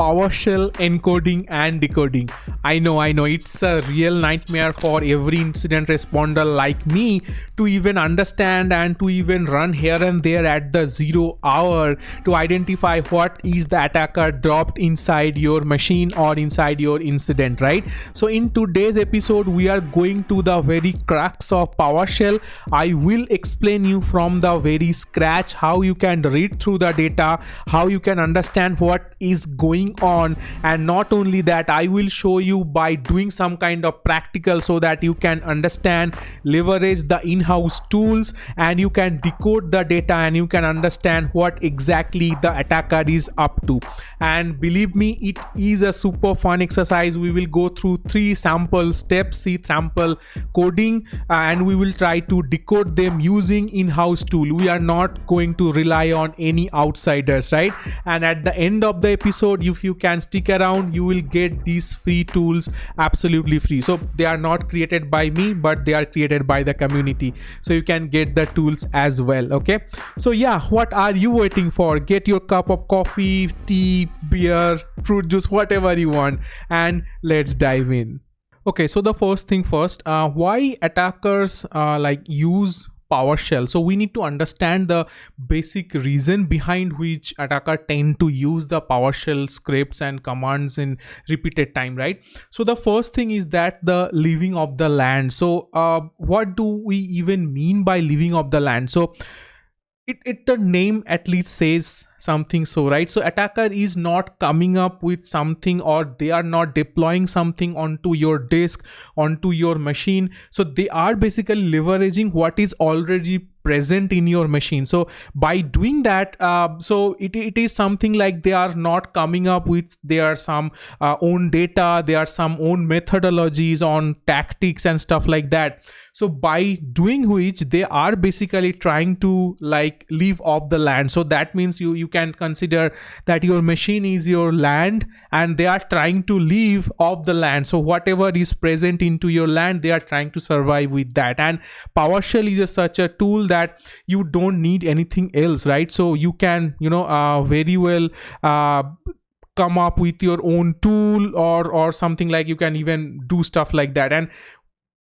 PowerShell encoding and decoding. I know, it's a real nightmare for every incident responder like me to even understand and to even run here and there at the 0 hour to identify what is the attacker dropped inside your machine or inside your incident, right? So in today's episode, we are going to the very crux of PowerShell. I will explain you from the very scratch how you can read through the data, how you can understand what is going on, and not only that, I will show you by doing some kind of practical so that you can understand, leverage the in-house tools, and you can decode the data and you can understand what exactly the attacker is up to. And believe me, it is a super fun exercise. We will go through 3 sample steps, sample coding, and we will try to decode them using in-house tool. We are not going to rely on any outsiders, right? And at the end of the episode, if you can stick around, you will get these free tools absolutely free. So they are not created by me, but they are created by the community, so you can get the tools as well. Okay, so yeah, what are you waiting for? Get your cup of coffee, tea, beer, fruit juice, whatever you want, and let's dive in. Okay, so the first thing first, why attackers use PowerShell. So we need to understand the basic reason behind which attacker tend to use the PowerShell scripts and commands in repeated time, right? So the first thing is that the leaving of the land. So what do we even mean by leaving of the land? So the name at least says something, so right? So attacker is not coming up with something, or they are not deploying something onto your disk, onto your machine. So they are basically leveraging what is already present in your machine. So by doing that, so it is something like they are not coming up with their some own data, there are some own methodologies on tactics and stuff like that. So by doing which, they are basically trying to leave off the land. So that means you can consider that your machine is your land and they are trying to leave off the land. So whatever is present into your land, they are trying to survive with that. And PowerShell is such a tool that you don't need anything else, right? So you can very well come up with your own tool or something, like you can even do stuff like that. And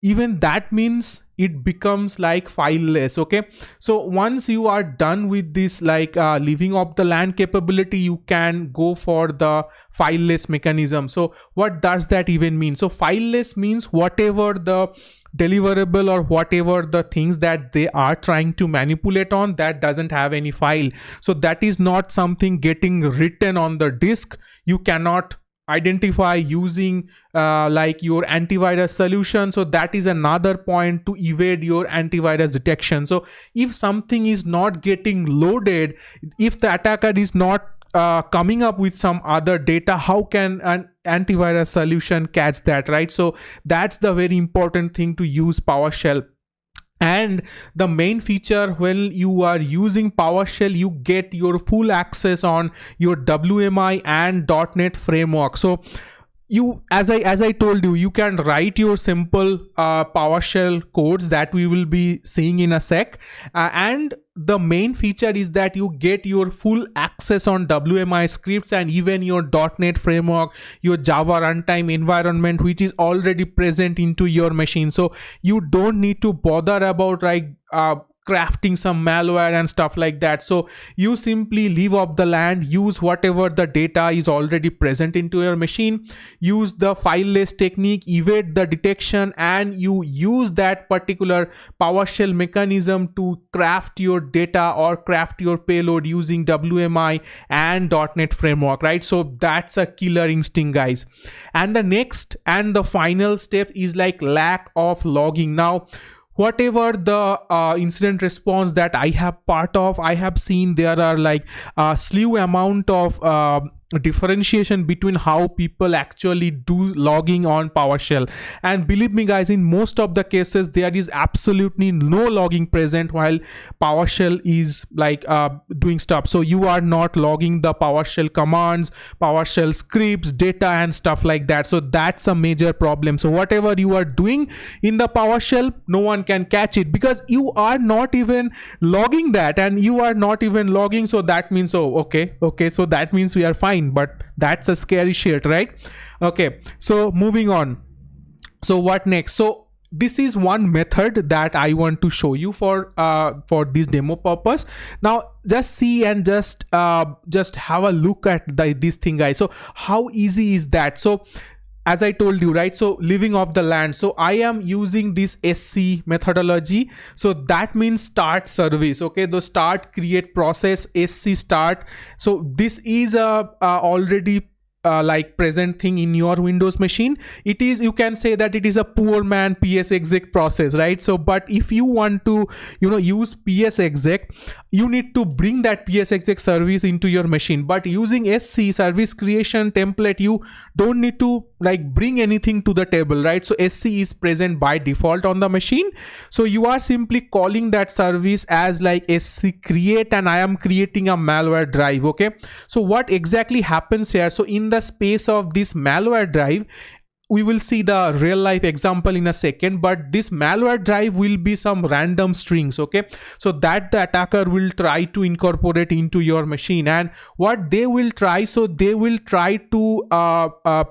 even that means it becomes like fileless. Okay, so once you are done with this leaving of the land capability, you can go for the fileless mechanism. So what does that even mean? So fileless means whatever the deliverable or whatever the things that they are trying to manipulate on, that doesn't have any file. So that is not something getting written on the disk. You cannot identify using your antivirus solution. So that is another point to evade your antivirus detection. So if something is not getting loaded, if the attacker is not coming up with some other data, how can an antivirus solution catch that, right? So that's the very important thing to use PowerShell. And the main feature, when you are using PowerShell, you get your full access on your WMI and .NET framework. So you, as I told you, you can write your simple PowerShell codes that we will be seeing in a sec. And the main feature is that you get your full access on WMI scripts and even your .NET framework, your Java runtime environment, which is already present into your machine. So you don't need to bother about crafting some malware and stuff like that. So you simply leave off the land, use whatever the data is already present into your machine, use the fileless technique, evade the detection, and you use that particular PowerShell mechanism to craft your data or craft your payload using WMI and .NET framework, right? So that's a killer instinct, guys. And the next and the final step is lack of logging. Now, whatever the incident response that I have part of, I have seen there are a slew amount of differentiation between how people actually do logging on PowerShell. And believe me guys, in most of the cases there is absolutely no logging present while PowerShell is doing stuff. So you are not logging the PowerShell commands, PowerShell scripts, data and stuff like that. So that's a major problem. So whatever you are doing in the PowerShell, no one can catch it because you are not even logging that and you are not even logging. So that means, okay, so that means we are fine. fine, but that's a scary shit, right? Okay, so moving on. So what next? So this is one method that I want to show you for this demo purpose. Now just see and just have a look at this thing, guys. So how easy is that? So as I told you, right, so living off the land, so I am using this SC methodology. So that means start service. Okay, the start create process, SC start. So this is a already like present thing in your Windows machine. It is, you can say that it is a poor man PS exec process, right? So but if you want to use PS exec, you need to bring that PS exec service into your machine. But using SC service creation template, you don't need to like bring anything to the table, right? So SC is present by default on the machine. So you are simply calling that service as like SC create, and I am creating a malware drive. Okay, so what exactly happens here? So in the space of this malware drive, we will see the real life example in a second, but this malware drive will be some random strings. Okay, so that the attacker will try to incorporate into your machine. And what they will try, so they will try to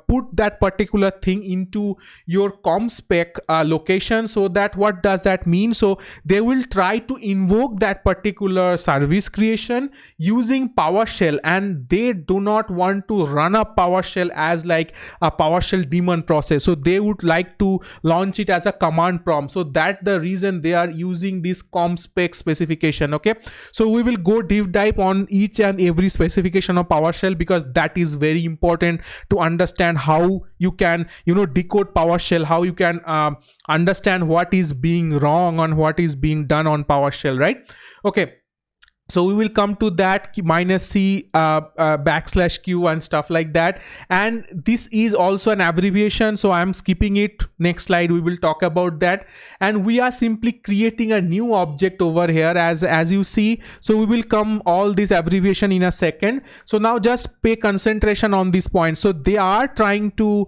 put that particular thing into your ComSpec location. So that, what does that mean? So they will try to invoke that particular service creation using PowerShell, and they do not want to run a PowerShell as like a PowerShell daemon process. So they would like to launch it as a command prompt. So that's the reason they are using this ComSpec specification. Okay, so we will go deep dive on each and every specification of PowerShell, because that is very important to understand how you can decode PowerShell, how you can understand what is being wrong and what is being done on PowerShell, right? Okay, so we will come to that -c \q and stuff like that. And this is also an abbreviation, so I am skipping it. Next slide we will talk about that. And we are simply creating a new object over here, as you see. So we will come all this abbreviation in a second. So now just pay concentration on this point. So they are trying to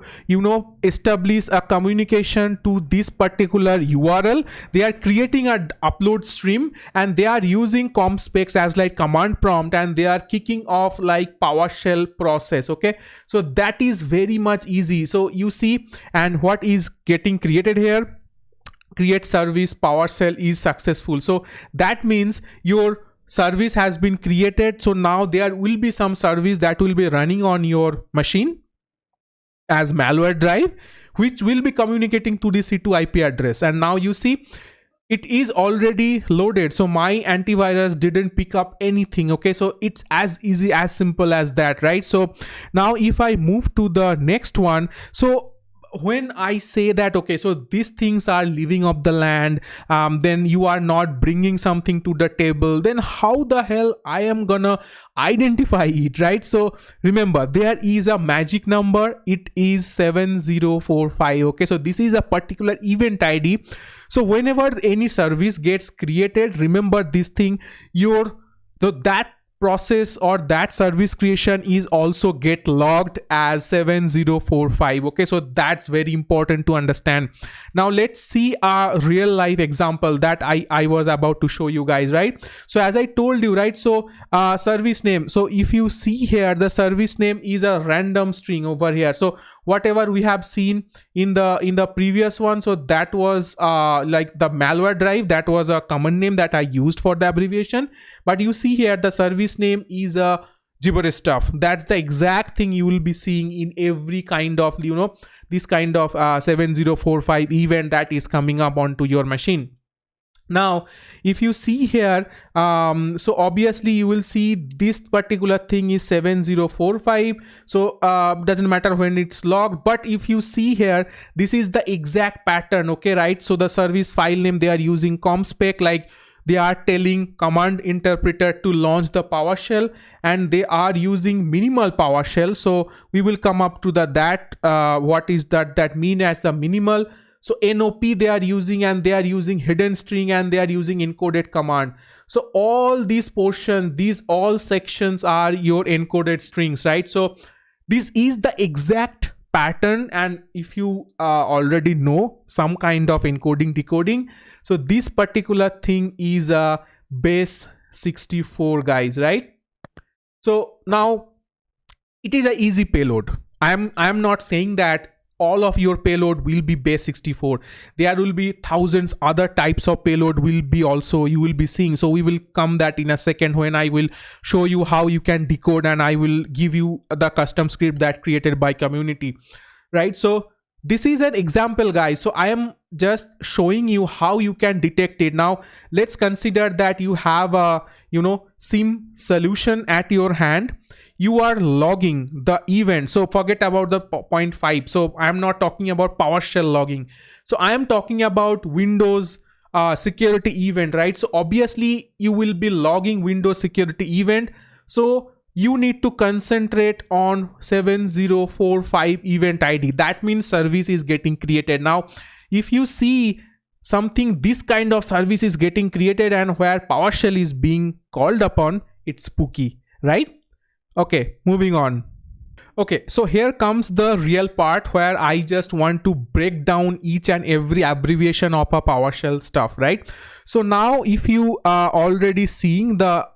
establish a communication to this particular URL. They are creating an upload stream, and they are using ComSpec as like command prompt, and they are kicking off like PowerShell process. Okay, so that is very much easy. So you see, and what is getting created here? Create service PowerShell is successful. So that means your service has been created. So now there will be some service that will be running on your machine as malware drive, which will be communicating to the C2 IP address. And now you see it is already loaded. So my antivirus didn't pick up anything. Okay, so it's as easy, as simple as that, right? So now if I move to the next one, so when I say that, okay, so these things are living off the land, then you are not bringing something to the table, then how the hell I am gonna identify it, right? So remember, there is a magic number. It is 7045. Okay, so this is a particular event ID. So whenever any service gets created, remember this thing, that process or that service creation is also get logged as 7045. Okay, so that's very important to understand. Now let's see a real life example that I was about to show you guys, right? So as I told you, right, so service name, so if you see here, the service name is a random string over here. So whatever we have seen in the previous one, so that was like the malware drive, that was a common name that I used for the abbreviation. But you see here, the service name is a gibberish stuff. That's the exact thing you will be seeing in every kind of this kind of 7045 event that is coming up onto your machine. Now if you see here, so obviously you will see this particular thing is 7045. So doesn't matter when it's logged, but if you see here, this is the exact pattern. Okay, right? So the service file name, they are using ComSpec, like they are telling command interpreter to launch the PowerShell, and they are using minimal PowerShell. So we will come up to what is that mean as a minimal. So NOP they are using, and they are using hidden string, and they are using encoded command. So all these portions, these all sections are your encoded strings, right? So this is the exact pattern. And if you already know some kind of encoding decoding, so this particular thing is a base 64, guys, right? So now it is an easy payload. I'm not saying that all of your payload will be base 64. There will be thousands other types of payload will be also you will be seeing. So we will come that in a second when I will show you how you can decode, and I will give you the custom script that created by community, right? So this is an example, guys. So I am just showing you how you can detect it. Now let's consider that you have a SIM solution at your hand. You are logging the event. So forget about the 0.5. So I am not talking about PowerShell logging. So I am talking about Windows security event, right? So obviously you will be logging Windows security event. So you need to concentrate on 7045 event ID. That means service is getting created. Now, if you see something, this kind of service is getting created and where PowerShell is being called upon, it's spooky, right? Okay, moving on. Okay, so here comes the real part where I just want to break down each and every abbreviation of a PowerShell stuff, right? So now if you are already seeing the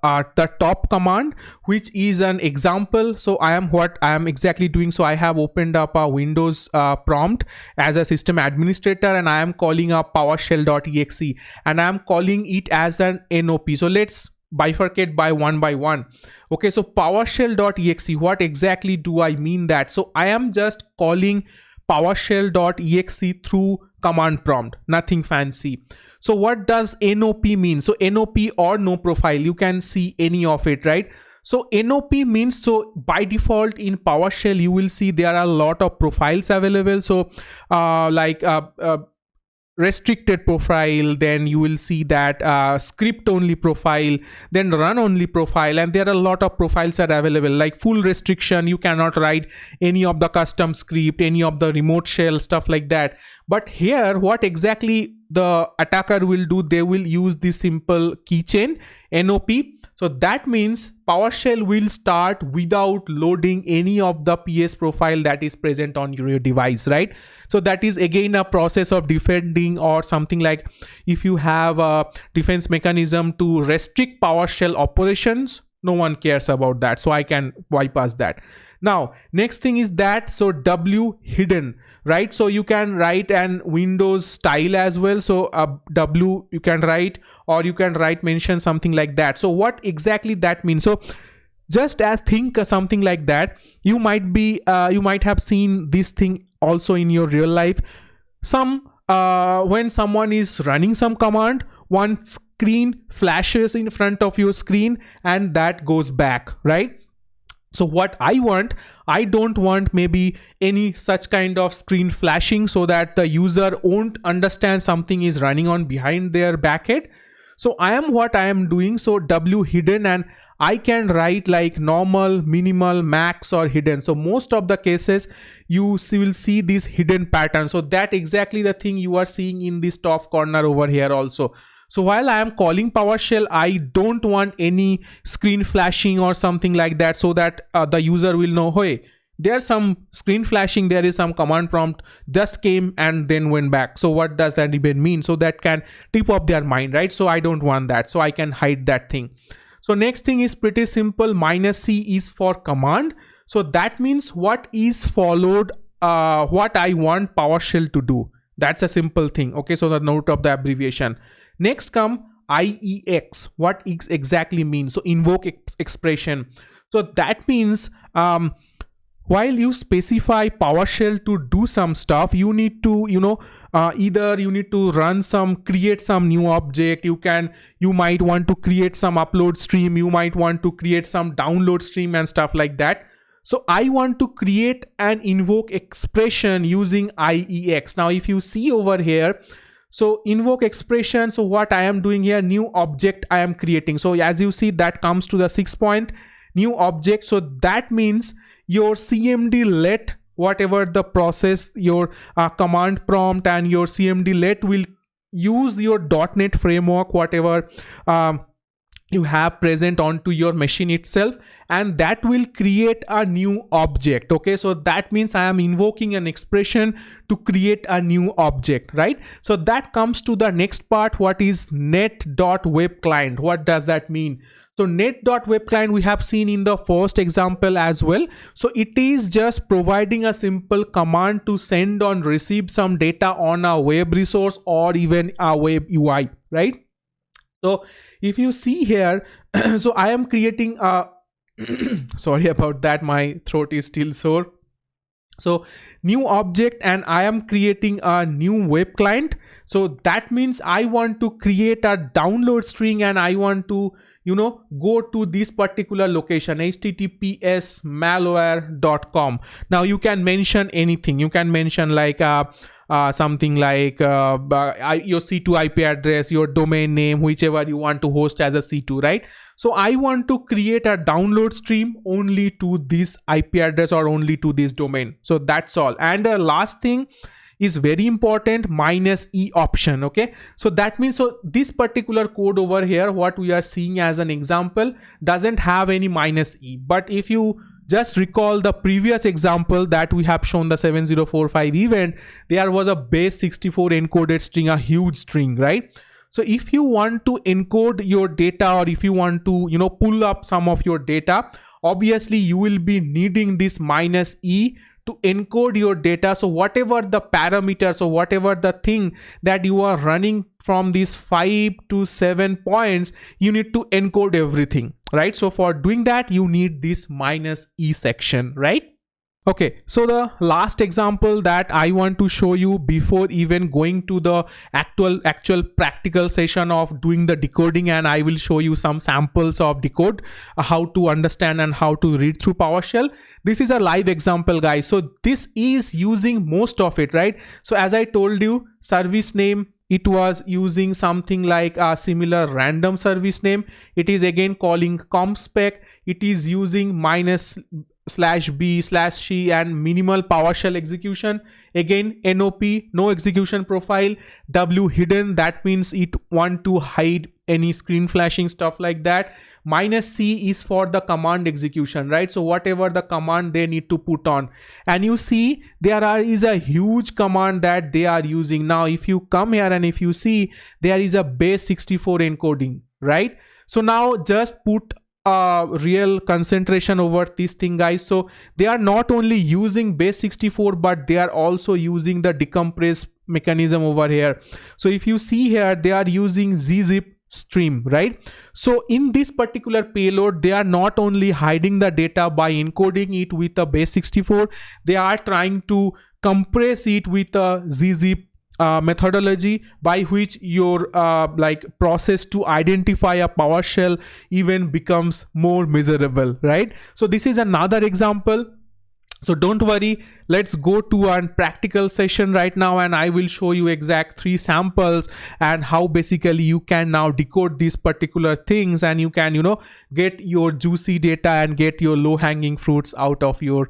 top command, which is an example. So what I am exactly doing. So I have opened up a Windows prompt as a system administrator, and I am calling up PowerShell.exe, and I am calling it as an NOP. So let's bifurcate by one. Okay, so PowerShell.exe, what exactly do I mean that? So I am just calling PowerShell.exe through command prompt, nothing fancy. So what does NOP mean? So NOP or no profile, you can see any of it, right? So NOP means, so by default in PowerShell, you will see there are a lot of profiles available. So restricted profile, then you will see that script only profile, then run only profile, and there are a lot of profiles are available, like full restriction, you cannot write any of the custom script, any of the remote shell stuff like that. But here what exactly the attacker will do, they will use this simple keychain NOP. So that means PowerShell will start without loading any of the PS profile that is present on your device, right? So that is again a process of defending, or something like if you have a defense mechanism to restrict PowerShell operations, no one cares about that. So I can bypass that. Now, next thing is that, so W hidden, right? So you can write an Windows style as well. So W you can write, or you can write mention something like that. So what exactly that means? So just as think something like that, you might have seen this thing also in your real life. When someone is running some command, one screen flashes in front of your screen and that goes back, right? So what I don't want maybe any such kind of screen flashing, so that the user won't understand something is running on behind their backend. So what I am doing, so W hidden, and I can write like normal, minimal, max, or hidden. So most of the cases you will see this hidden pattern. So that exactly the thing you are seeing in this top corner over here also. So while I am calling PowerShell, I don't want any screen flashing or something like that, so that the user will know, hey, there's some screen flashing, there is some command prompt just came and then went back. So what does that even mean? So that can tip off their mind, right? So I don't want that. So I can hide that thing. So next thing is pretty simple. -C is for command. So that means what is followed, what I want PowerShell to do. That's a simple thing. Okay, so the note of the abbreviation. Next come IEX. What exactly means? So invoke expression. So that means while you specify PowerShell to do some stuff, you need to, either you need to create some new object. You might want to create some upload stream. You might want to create some download stream and stuff like that. So I want to create an invoke expression using IEX. Now, if you see over here, so invoke expression. So what I am doing here, new object I am creating. So as you see, that comes to the 6 point new object. So that means your CMD let, whatever the process, your command prompt and your CMD let will use your .NET framework, whatever you have present onto your machine itself, and that will create a new object. Okay, so that means I am invoking an expression to create a new object, right? So that comes to the next part. What is net.web client? What does that mean? So net.webClient we have seen in the first example as well. So it is just providing a simple command to send or receive some data on a web resource or even a web UI, right? So if you see here, so I am creating a sorry about that, my throat is still sore. So new object, and I am creating a new web client. So that means I want to create a download string and I want to go to this particular location, https malware.com. Now you can mention anything. You can mention like something like your C2 IP address, your domain name, whichever you want to host as a C2, right? So I want to create a download stream only to this IP address or only to this domain. So that's all. And the last thing is very important, -e option. Okay, so that means, so this particular code over here, what we are seeing as an example, doesn't have any -e. But if you just recall the previous example that we have shown, the 7045 event, there was a base 64 encoded string, a huge string, right? So if you want to encode your data, or if you want to pull up some of your data, obviously you will be needing this -e to encode your data. So whatever the parameters or whatever the thing that you are running from these 5 to 7 points, you need to encode everything, right? So for doing that, you need this -e section, right? Okay, so the last example that I want to show you before even going to the actual practical session of doing the decoding, and I will show you some samples of decode, how to understand and how to read through PowerShell. This is a live example, guys. So this is using most of it, right? So as I told you, service name, it was using something like a similar random service name. It is again calling compspec. It is using -/b/c and minimal PowerShell execution. Again, NOP, no execution profile. W hidden, that means it want to hide any screen flashing, stuff like that. -c is for the command execution, right? So whatever the command they need to put on. And you see there is a huge command that they are using. Now if you come here and if you see, there is a base 64 encoding, right? So now just put real concentration over this thing, guys. So they are not only using base 64, but they are also using the decompress mechanism over here. So if you see here, they are using zzip stream, right? So in this particular payload, they are not only hiding the data by encoding it with a base 64, they are trying to compress it with a zzip methodology, by which your process to identify a PowerShell even becomes more miserable, right? So this is another example. So don't worry, let's go to a practical session right now, and I will show you exact 3 samples and how basically you can now decode these particular things, and you can get your juicy data and get your low hanging fruits out of your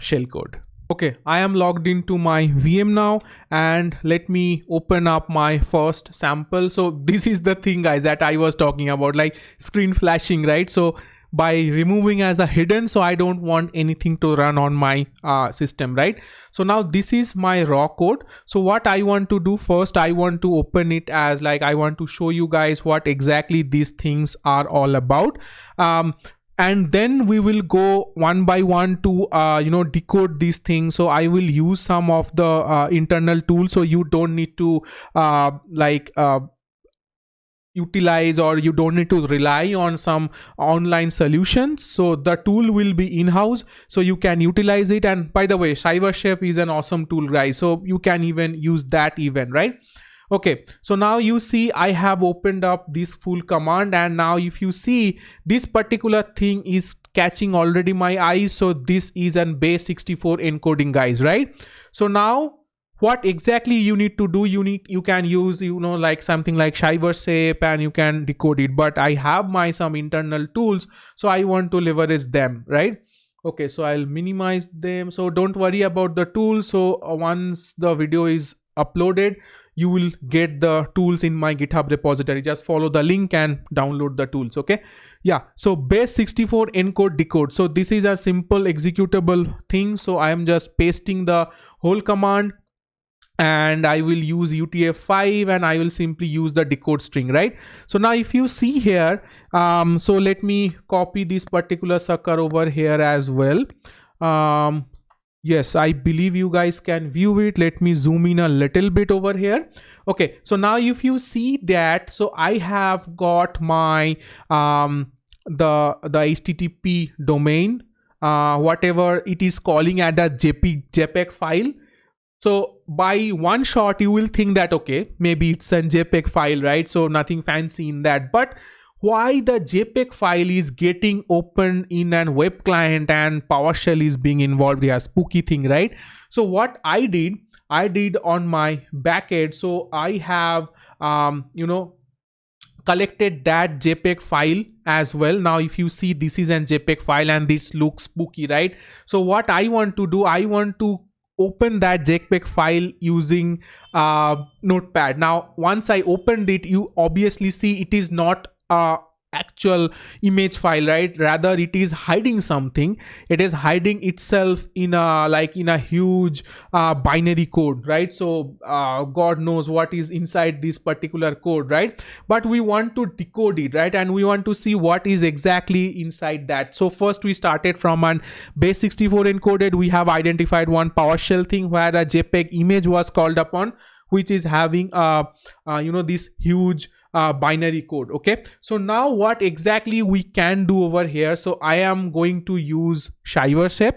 shellcode. Okay, I am logged into my VM now, and let me open up my first sample. So this is the thing, guys, that I was talking about, like screen flashing, right? So by removing as a hidden, so I don't want anything to run on my system, right? So now this is my raw code. So what I want to do first, I want to open it as I want to show you guys what exactly these things are all about. And then we will go one by one to decode these things. So I will use some of the internal tools, so you don't need to utilize, or you don't need to rely on some online solutions. So the tool will be in-house, so you can utilize it. And by the way, CyberChef is an awesome tool, guys, so you can even use that even, right? Okay, so now you see I have opened up this full command, and now if you see, this particular thing is catching already my eyes. So this is an base 64 encoding, guys, right? So now what exactly you need to do, you can use like something like CyberShef, and you can decode it. But I have some internal tools, so I want to leverage them, right? Okay, so I'll minimize them. So don't worry about the tools. So once the video is uploaded, you will get the tools in my GitHub repository. Just follow the link and download the tools. Okay, yeah. So base 64 encode decode. So this is a simple executable thing. So I am just pasting the whole command. and I will use UTF-5 and I will simply use the decode string, right? So now if you see here, so let me copy this particular sucker over here as well. Yes, I believe you guys can view it. Let me zoom in a little bit over here. Okay, so now if you see that, so I have got my the HTTP domain, whatever it is calling at a JPEG file. So by one shot you will think that okay, maybe it's a JPEG file, right? So nothing fancy in that. But why the JPEG file is getting opened in a web client and PowerShell is being involved here? Spooky thing, right? So what I did on my backend, so I have collected that JPEG file as well. Now if you see, this is an JPEG file and this looks spooky, right? So what I want to do, I want to open that JPEG file using Notepad. Now once I opened it, you obviously see it is not actual image file, right? Rather it is hiding something. It is hiding itself in a huge binary code, right? So God knows what is inside this particular code, right? But we want to decode it, right? And we want to see what is exactly inside that. So first we started from an base 64 encoded. We have identified one PowerShell thing where a JPEG image was called upon, which is having this huge binary code. Okay, so now what exactly we can do over here? So I am going to use ShiverShape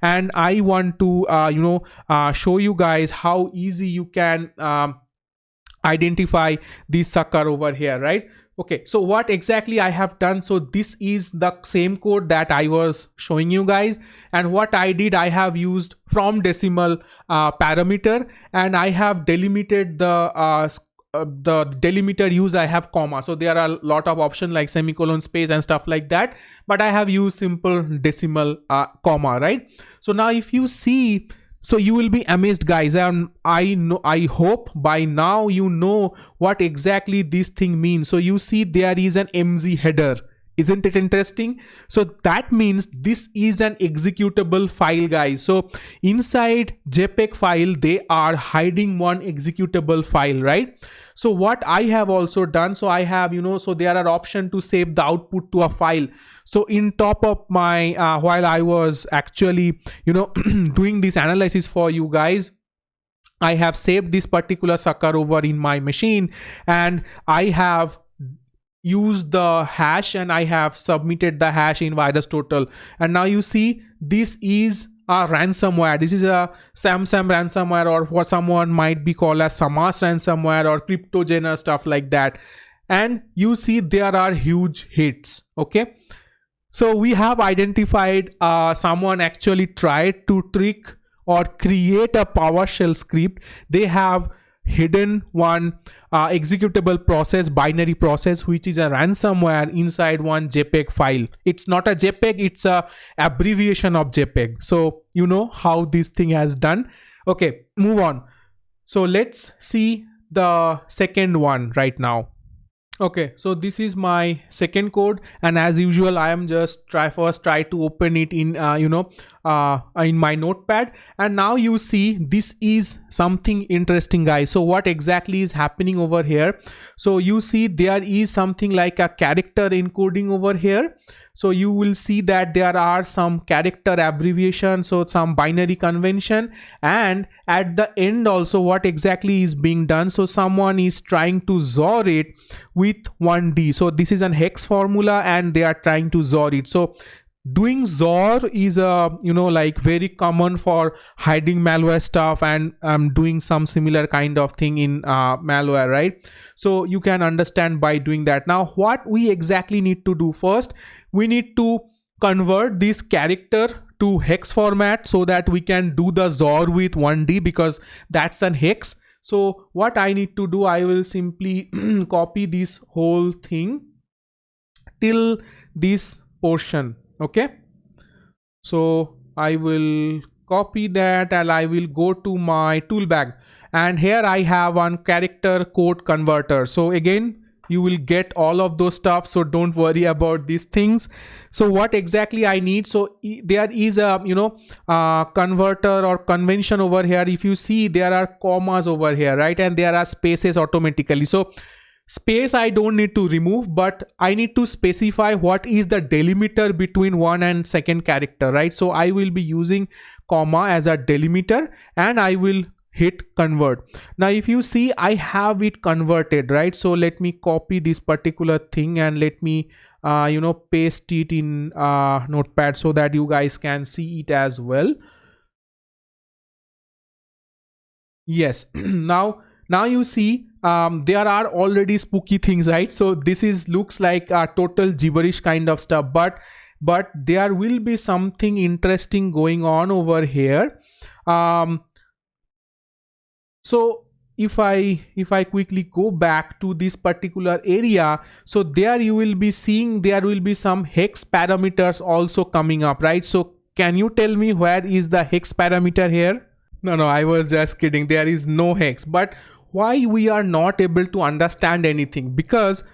and I want to show you guys how easy you can identify this sucker over here, right? Okay, so what exactly I have done, so this is the same code that I was showing you guys, and what I did, I have used from decimal parameter and I have delimited the delimiter use, I have comma. So there are a lot of options like semicolon, space and stuff like that, but I have used simple decimal comma, right? So now if you see, so you will be amazed guys, and I hope by now you know what exactly this thing means. So you see there is an MZ header. Isn't it interesting? So that means this is an executable file, guys. So inside JPEG file, they are hiding one executable file, right? So what I have also done, so I have, so there are options to save the output to a file. So in top of my, while I was actually, doing this analysis for you guys, I have saved this particular sucker over in my machine and I have use the hash and I have submitted the hash in VirusTotal. And now you see this is a ransomware. This is a Samsung ransomware, or what someone might be called as Samas ransomware or cryptogen or stuff like that. And you see there are huge hits. Okay, so we have identified someone actually tried to trick or create a PowerShell script. They have hidden one executable process, binary process, which is a ransomware inside one JPEG file. It's not a JPEG, it's a abbreviation of JPEG. So you know how this thing has done. Okay, move on. So let's see the second one right now. Okay, so this is my second code, and as usual I am just try to open it in in my notepad. And now you see this is something interesting, guys. So what exactly is happening over here? So you see there is something like a character encoding over here. So you will see that there are some character abbreviation, so some binary convention, and at the end also what exactly is being done. So someone is trying to XOR it with 1D. So this is an hex formula and they are trying to XOR it. So doing XOR is like very common for hiding malware stuff, and doing some similar kind of thing in malware, right? So you can understand by doing that. Now what we exactly need to do first, we need to convert this character to hex format so that we can do the XOR with 1D, because that's an hex. So what I need to do, I will simply copy this whole thing till this portion. Okay, so I will copy that and I will go to my tool bag, and here I have one character code converter. So again you will get all of those stuff, so don't worry about these things. So what exactly I need, so there is a converter or convention over here. If you see, there are commas over here, right, and there are spaces automatically. So space I don't need to remove, but I need to specify what is the delimiter between one and second character, right? So I will be using comma as a delimiter, and I will hit convert. Now if you see, I have it converted, right? So let me copy this particular thing and let me paste it in notepad so that you guys can see it as well. Yes. now you see, there are already spooky things, right? So this is looks like a total gibberish kind of stuff, but there will be something interesting going on over here. So if I quickly go back to this particular area, so there you will be seeing there will be some hex parameters also coming up, right? So can you tell me where is the hex parameter here? No, I was just kidding. There is no hex. But why we are not able to understand anything? Because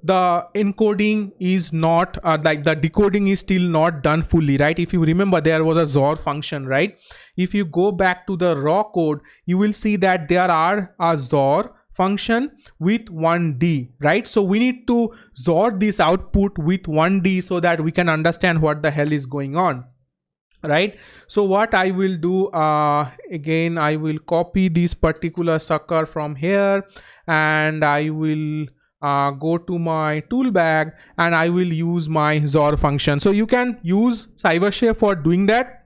the encoding is not like the decoding is still not done fully, right? If you remember, there was a XOR function, right? If you go back to the raw code, you will see that there are a XOR function with 1D, right? So we need to XOR this output with 1D so that we can understand what the hell is going on, right? So what I will do, again, I will copy this particular sucker from here, and I will go to my tool bag, and I will use my XOR function. So you can use CyberShare for doing that,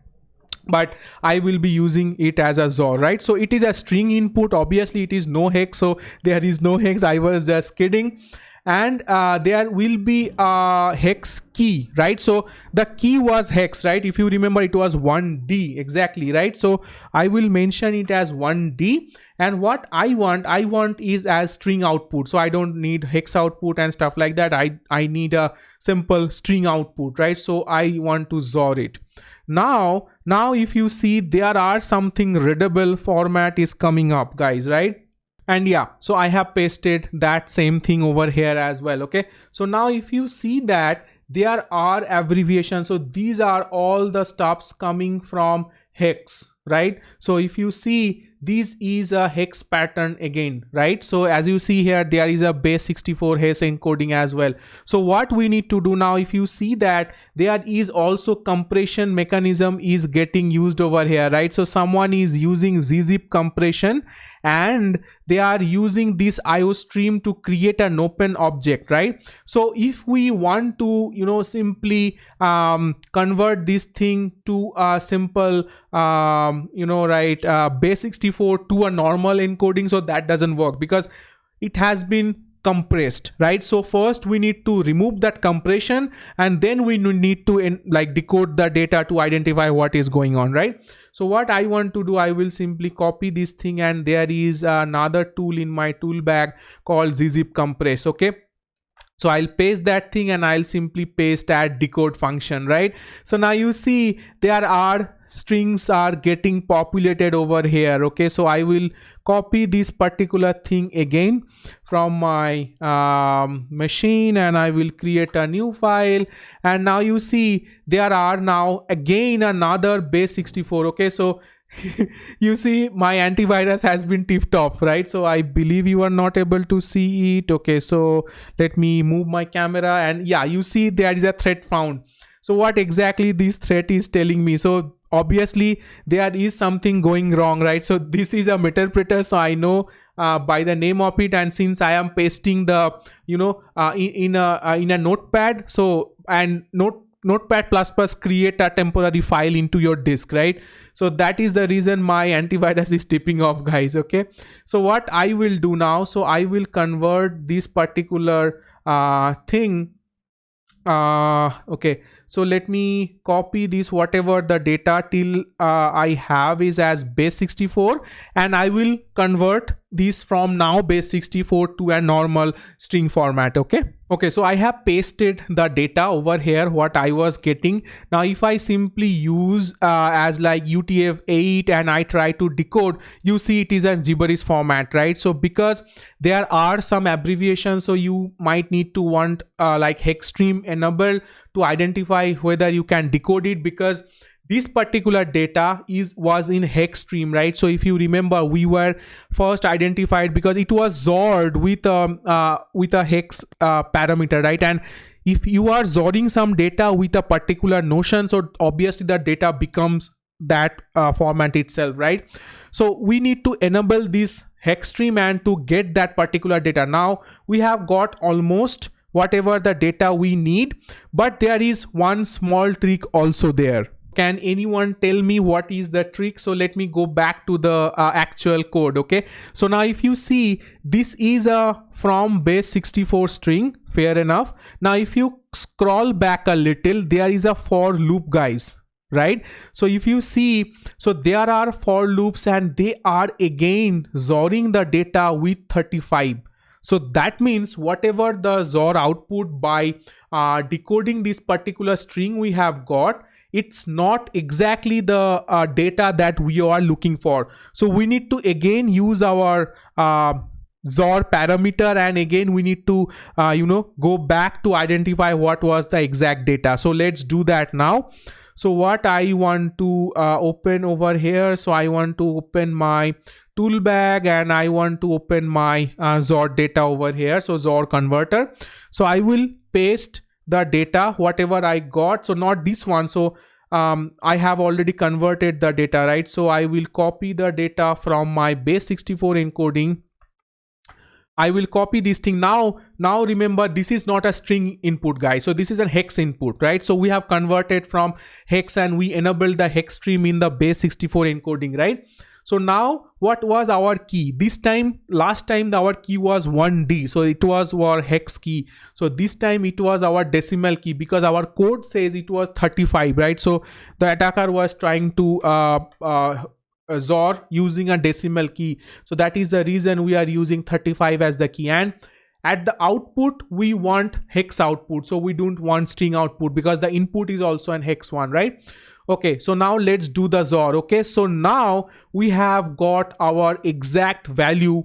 but I will be using it as a XOR, right? So it is a string input. Obviously it is no hex, so there is no hex. I was just kidding. And there will be a hex key, right? So the key was hex, right? If you remember, it was 1D exactly, right? So I will mention it as 1D, and what I want is as string output. So I don't need hex output and stuff like that. I need a simple string output, right? So I want to XOR it. Now if you see, there are something readable format is coming up, guys, right? And yeah, so I have pasted that same thing over here as well. Okay, so now if you see that there are abbreviations, so these are all the stuffs coming from hex, right? So if you see, this is a hex pattern again, right? So as you see here, there is a base 64 hex encoding as well. So what we need to do now, if you see that there is also compression mechanism is getting used over here, right? So someone is using zzip compression, and they are using this IO stream to create an open object, right? So if we want to simply convert this thing to a simple base 64 to a normal encoding, so that doesn't work because it has been compressed, right? So first we need to remove that compression, and then we need to decode the data to identify what is going on, right? So what I want to do, I will simply copy this thing, and there is another tool in my tool bag called zzip compress. Okay, so I'll paste that thing, and I'll simply paste that decode function, right? So now you see there are strings are getting populated over here. Okay, so I will copy this particular thing again from my machine, and I will create a new file, and now you see there are now again another base 64. Okay, so you see my antivirus has been tipped off, right? So I believe you are not able to see it. Okay, so let me move my camera, and yeah, you see there is a threat found. So what exactly this threat is telling me? So obviously there is something going wrong, right? So this is a meterpreter, so I know by the name of it, and since I am pasting the in a notepad, so and notepad plus create a temporary file into your disk, right? So that is the reason my antivirus is tipping off, guys. Okay, so what I will do now, so I will convert this particular thing. Okay, so let me copy this, whatever the data till I have is as base 64, and I will convert this from now base 64 to a normal string format. Okay, so I have pasted the data over here what I was getting. Now if I simply use as like UTF-8 and I try to decode, you see it is a gibberish format, right? So because there are some abbreviations, so you might need to want like hex stream enabled to identify whether you can decode it, because this particular data was in hex stream, right? So if you remember, we were first identified because it was XORed with a hex parameter, right? And if you are XORing some data with a particular notion, so obviously the data becomes that format itself, right? So we need to enable this hex stream and to get that particular data. Now we have got almost whatever the data we need, but there is one small trick also there. Can anyone tell me what is the trick? So let me go back to the actual code. Okay, so now if you see, this is a from base 64 string, fair enough. Now if you scroll back a little, there is a for loop, guys, right? So if you see, so there are for loops and they are again XORing the data with 35. So that means whatever the XOR output by decoding this particular string we have got, it's not exactly the data that we are looking for. So we need to again use our XOR parameter, and again we need to go back to identify what was the exact data. So let's do that now. So what I want to open over here, so I want to open my tool bag and I want to open my XOR data over here, so XOR converter. So I will paste the data whatever I got, so not this one. So I have already converted the data, right? So I will copy the data from my base 64 encoding. I will copy this thing. Now remember, this is not a string input, guys, so this is a hex input, right? So we have converted from hex and we enabled the hex stream in the base 64 encoding, right? So now what was our key this time? Last time our key was 1D, so it was our hex key. So this time it was our decimal key, because our code says it was 35, right? So the attacker was trying to XOR using a decimal key. So that is the reason we are using 35 as the key. And at the output we want hex output, so we don't want string output because the input is also an hex one, right? Okay, so now let's do the XOR. Okay, so now we have got our exact value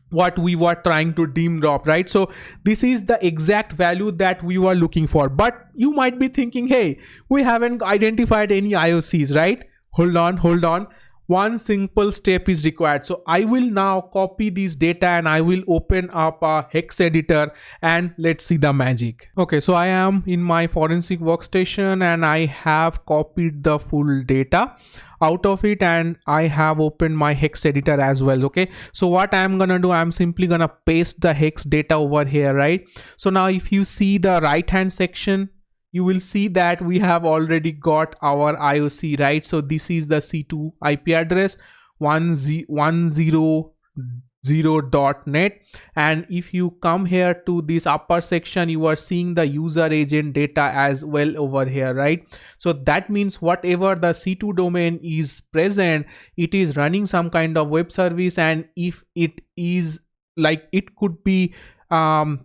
what we were trying to dim drop, right? So this is the exact value that we were looking for. But you might be thinking, hey, we haven't identified any IOCs, right? Hold on. One simple step is required. So I will now copy this data and I will open up a hex editor and let's see the magic. Okay, so I am in my forensic workstation and I have copied the full data out of it and I have opened my hex editor as well. Okay, so what I'm gonna do, I'm simply gonna paste the hex data over here, right? So now if you see the right hand section, you will see that we have already got our IOC, right? So this is the C2 IP address 100.net, and if you come here to this upper section, you are seeing the user agent data as well over here, right? So that means whatever the C2 domain is present, it is running some kind of web service, and if it is like, it could be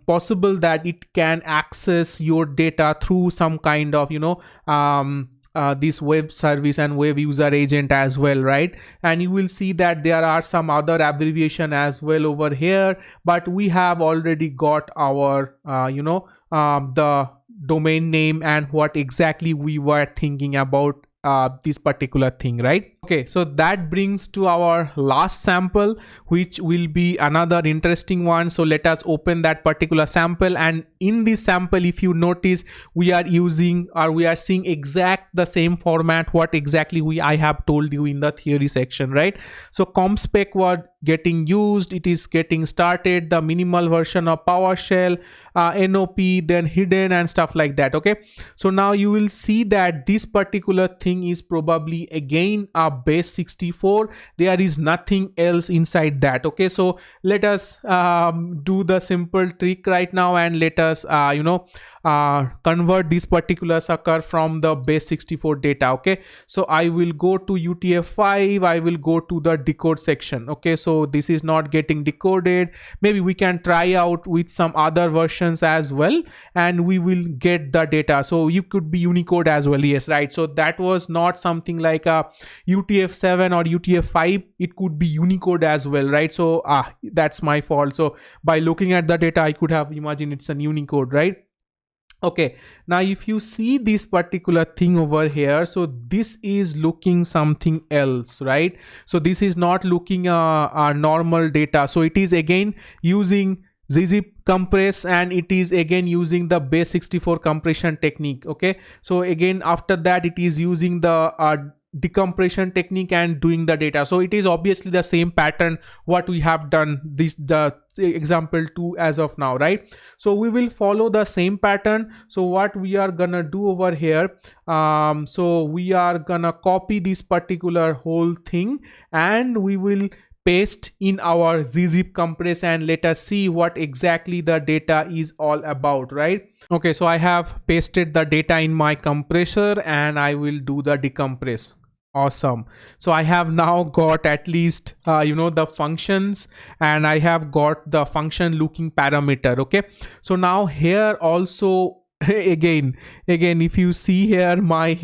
possible that it can access your data through some kind of this web service and web user agent as well, right? And you will see that there are some other abbreviation as well over here, but we have already got our the domain name and what exactly we were thinking about this particular thing, right? Okay, so that brings to our last sample, which will be another interesting one. So let us open that particular sample, and in this sample, if you notice, we are using, or we are seeing exact the same format what exactly I have told you in the theory section, right? So comp spec was getting used, it is getting started, the minimal version of PowerShell, NOP, then hidden and stuff like that. Okay, so now you will see that this particular thing is probably again a base 64. There is nothing else inside that. Okay, so let us do the simple trick right now, and let us convert this particular sucker from the base64 data. Okay, so I will go to UTF-5, I will go to the decode section. Okay, so this is not getting decoded. Maybe we can try out with some other versions as well, and we will get the data. So you could be Unicode as well, yes, right? So that was not something like a UTF-7 or UTF-5, it could be Unicode as well, right? So that's my fault. So by looking at the data, I could have imagined it's an Unicode, right? Okay, now if you see this particular thing over here, so this is looking something else, right? So this is not looking a normal data. So it is again using zzip compress, and it is again using the base64 compression technique. Okay, so again after that it is using the decompression technique and doing the data. So it is obviously the same pattern what we have done the example 2 as of now, right? So we will follow the same pattern. So what we are gonna do over here, so we are gonna copy this particular whole thing and we will paste in our zzip compress, and let us see what exactly the data is all about, right? Okay, so I have pasted the data in my compressor and I will do the decompress. Awesome. So I have now got at least the functions, and I have got the function looking parameter. Okay, so now here also again if you see here, my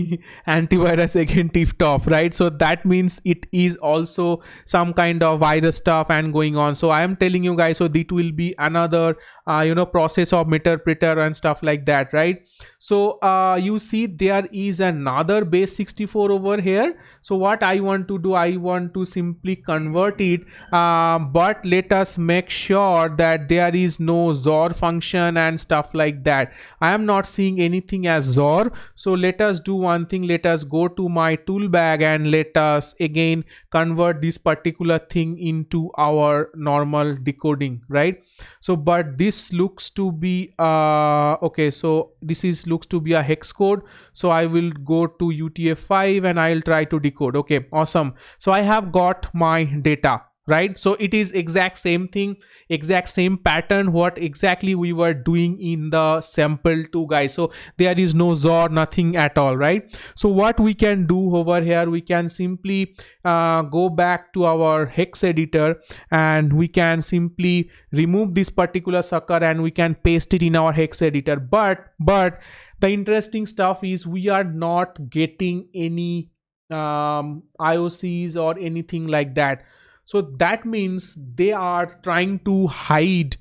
antivirus again tipped off, right? So that means it is also some kind of virus stuff and going on. So I am telling you guys, so it will be another process of meterpreter and stuff like that, right? So you see there is another base64 over here. So what I want to do, I want to simply convert it, but let us make sure that there is no XOR function and stuff like that. I am not seeing anything as XOR. So let us do one thing, let us go to my tool bag and let us again convert this particular thing into our normal decoding, right? So but this looks to be okay, so this is looks to be a hex code. So I will go to UTF-5 and I'll try to decode. Okay, awesome. So I have got my data, right? So it is exact same thing, exact same pattern what exactly we were doing in the Sample2, guys. So there is no XOR, nothing at all, right? So what we can do over here, we can simply go back to our hex editor and we can simply remove this particular sucker and we can paste it in our hex editor. But the interesting stuff is we are not getting any IOCs or anything like that. So that means they are trying to hide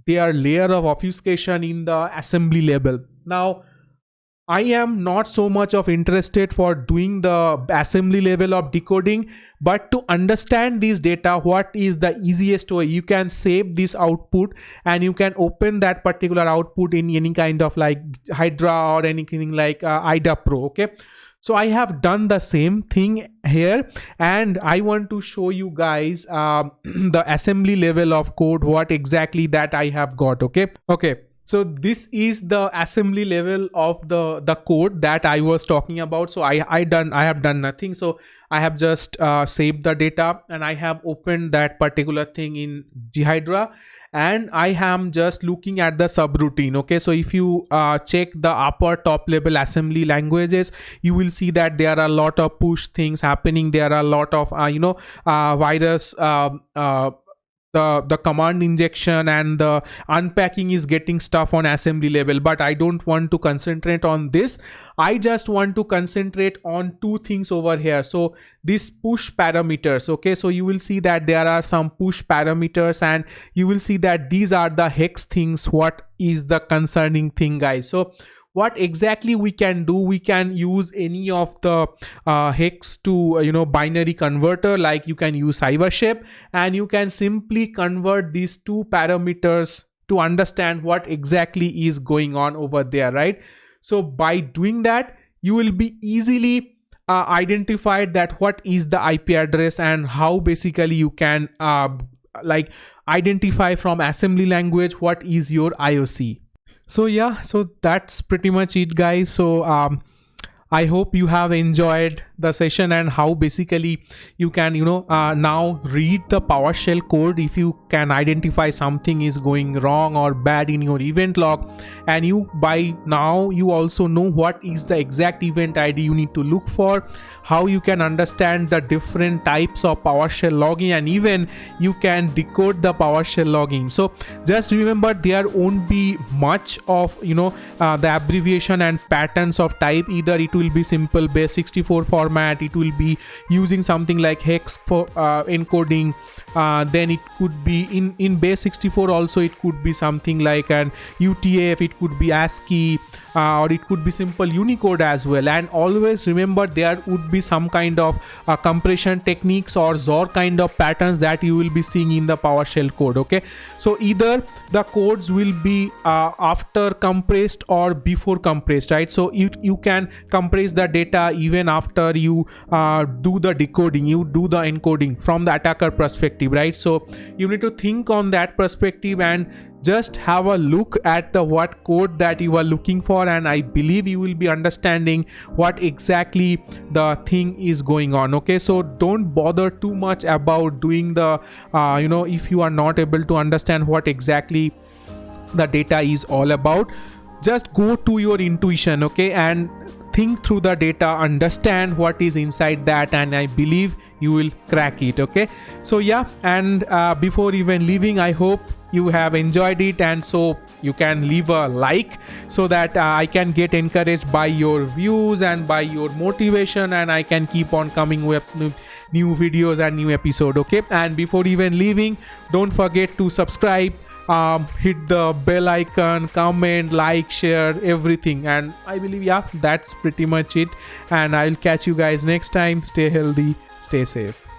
their layer of obfuscation in the assembly level. Now, I am not so much of interested for doing the assembly level of decoding, but to understand this data, what is the easiest way? You can save this output and you can open that particular output in any kind of like Hydra or anything like IDA Pro. Okay. So I have done the same thing here and I want to show you guys the assembly level of code, what exactly that I have got. Okay. So this is the assembly level of the code that I was talking about. So I have done nothing. So I have just saved the data and I have opened that particular thing in GHydra. And I am just looking at the subroutine. Okay, so if you check the upper top level assembly languages, you will see that there are a lot of push things happening. There are a lot of virus the command injection and the unpacking is getting stuff on assembly level. But I don't want to concentrate on this. I just want to concentrate on two things over here. So this push parameters. Okay, so you will see that there are some push parameters and you will see that these are the hex things. What is the concerning thing, guys? So what exactly we can do, we can use any of the hex to binary converter, like you can use CyberShape and you can simply convert these two parameters to understand what exactly is going on over there, right? So by doing that, you will be easily identified that what is the IP address and how basically you can identify from assembly language what is your IOC. So yeah, so that's pretty much it, guys. So I hope you have enjoyed the session and how basically you can now read the PowerShell code if you can identify something is going wrong or bad in your event log, and by now you also know what is the exact event ID you need to look for, how you can understand the different types of PowerShell logging, and even you can decode the PowerShell logging. So just remember, there won't be much of the abbreviation and patterns of type. Either it will be simple base64 format, it will be using something like hex for encoding, then it could be in base64 also it could be something like an UTF, it could be ASCII, or it could be simple Unicode as well. And always remember, there would be some kind of compression techniques or XOR kind of patterns that you will be seeing in the PowerShell code. Okay, so either the codes will be after compressed or before compressed, right? So you can compress the data even after you do the decoding, you do the encoding from the attacker perspective, right? So you need to think on that perspective and just have a look at the what code that you are looking for, and I believe you will be understanding what exactly the thing is going on. Okay, so don't bother too much about doing the if you are not able to understand what exactly the data is all about, just go to your intuition, okay, and think through the data, understand what is inside that, and I believe you will crack it. Okay, so yeah, and before even leaving, I hope you have enjoyed it, and so you can leave a like so that I can get encouraged by your views and by your motivation, and I can keep on coming with new videos and new episode. Okay, and before even leaving, don't forget to subscribe, hit the bell icon, comment, like, share, everything, and I believe that's pretty much it, and I'll catch you guys next time. Stay healthy, stay safe.